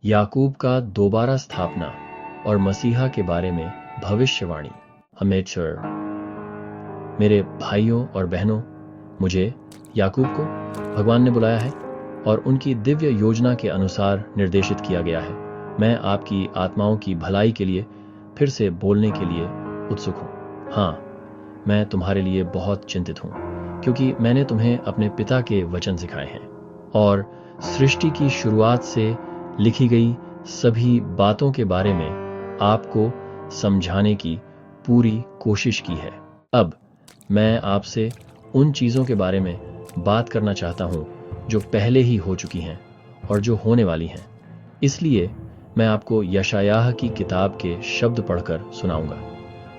याकूब का दोबारा स्थापना और मसीहा के बारे में भविष्यवाणी। अमेचर। मेरे भाइयों और बहनों, मुझे याकूब को भगवान ने बुलाया है और उनकी दिव्य योजना के अनुसार निर्देशित किया गया है। मैं आपकी आत्माओं की भलाई के लिए फिर से बोलने के लिए उत्सुक हूँ। हाँ, मैं तुम्हारे लिए बहुत चिंतित हूँ, क्योंकि मैंने तुम्हें अपने पिता के वचन सिखाए हैं और सृष्टि की शुरुआत से लिखी गई सभी बातों के बारे में आपको समझाने की पूरी कोशिश की है। अब मैं आपसे उन चीज़ों के बारे में बात करना चाहता हूँ जो पहले ही हो चुकी हैं और जो होने वाली हैं। इसलिए मैं आपको यशायाह की किताब के शब्द पढ़कर सुनाऊंगा।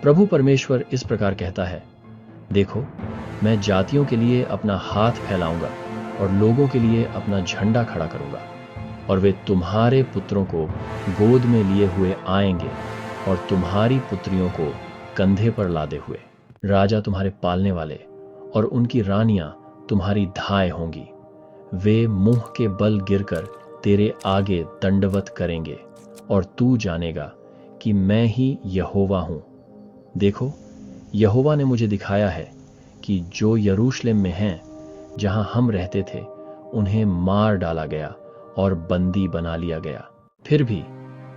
प्रभु परमेश्वर इस प्रकार कहता है, देखो, मैं जातियों के लिए अपना हाथ फैलाऊंगा और लोगों के लिए अपना झंडा खड़ा करूंगा, और वे तुम्हारे पुत्रों को गोद में लिए हुए आएंगे और तुम्हारी पुत्रियों को कंधे पर लादे हुए। राजा तुम्हारे पालने वाले और उनकी रानियां तुम्हारी धाय होंगी। वे मुंह के बल गिरकर तेरे आगे दंडवत करेंगे और तू जानेगा कि मैं ही यहोवा हूं। देखो, यहोवा ने मुझे दिखाया है कि जो यरूशलेम में हैं, जहां हम रहते थे, उन्हें मार डाला गया और बंदी बना लिया गया। फिर भी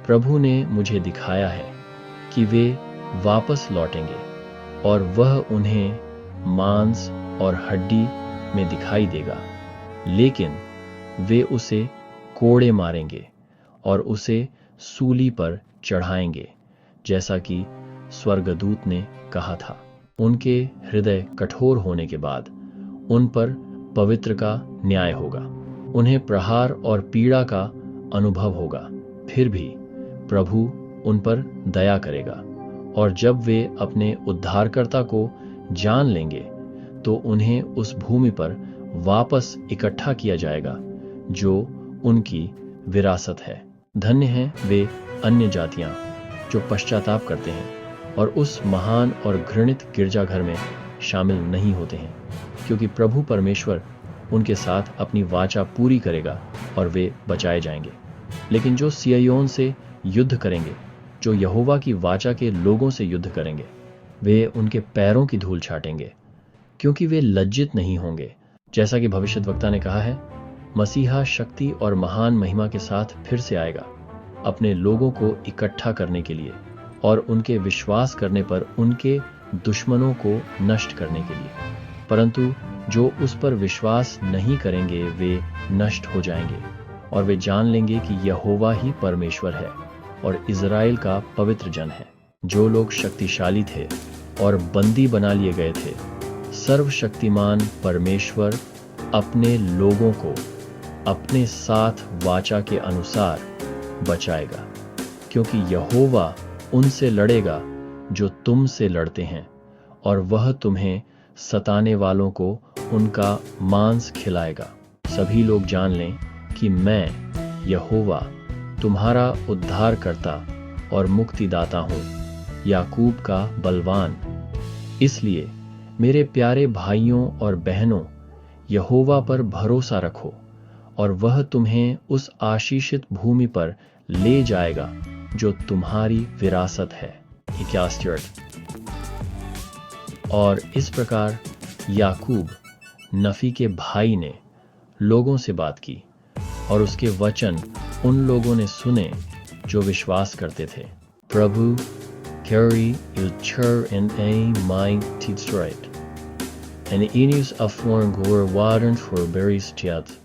प्रभु ने मुझे दिखाया है कि वे वापस लौटेंगे और वह उन्हें मांस और हड्डी में दिखाई देगा, लेकिन वे उसे कोड़े मारेंगे और उसे सूली पर चढ़ाएंगे, जैसा कि स्वर्गदूत ने कहा था। उनके हृदय कठोर होने के बाद उन पर पवित्र का न्याय होगा। उन्हें प्रहार और पीड़ा का अनुभव होगा, फिर भी प्रभु उन पर दया करेगा, और जब वे अपने उद्धारकर्ता को जान लेंगे तो उन्हें उस भूमि पर वापस इकट्ठा किया जाएगा जो उनकी विरासत है। धन्य हैं वे अन्य जातियां जो पश्चाताप करते हैं और उस महान और घृणित गिरजाघर में शामिल नहीं होते हैं, क्योंकि प्रभु परमेश्वर उनके साथ अपनी वाचा पूरी करेगा और वे बचाए जाएंगे। लेकिन जो सिय्योन से युद्ध करेंगे, जो यहोवा की वाचा के लोगों से युद्ध करेंगे, वे उनके पैरों की धूल छाटेंगे, क्योंकि वे लज्जित नहीं होंगे। जैसा कि भविष्यद्वक्ता ने कहा है, मसीहा शक्ति और महान महिमा के साथ फिर से आएगा, अपने लोगों को इकट्ठा करने के लिए और उनके विश्वास करने पर उनके दुश्मनों को नष्ट करने के लिए। परंतु जो उस पर विश्वास नहीं करेंगे वे नष्ट हो जाएंगे, और वे जान लेंगे कि यहोवा ही परमेश्वर है और इज़राइल का पवित्र जन है। जो लोग शक्तिशाली थे और बंदी बना लिए गए थे, सर्वशक्तिमान परमेश्वर अपने लोगों को अपने साथ वाचा के अनुसार बचाएगा, क्योंकि यहोवा उनसे लड़ेगा जो तुमसे लड़ते हैं, और वह तुम्हें सताने वालों को उनका मांस खिलाएगा। सभी लोग जान लें कि मैं यहोवा तुम्हारा उद्धारकर्ता और मुक्तिदाता हूँ, याकूब का बलवान। इसलिए मेरे प्यारे भाइयों और बहनों, यहोवा पर भरोसा रखो और वह तुम्हें उस आशीषित भूमि पर ले जाएगा जो तुम्हारी विरासत है। और इस प्रकार याकूब नफी के भाई ने लोगों से बात की, और उसके वचन उन लोगों ने सुने जो विश्वास करते थे। प्रभु carry utcher en my tidsreit. En enius afloren gore wadern for berries tiat.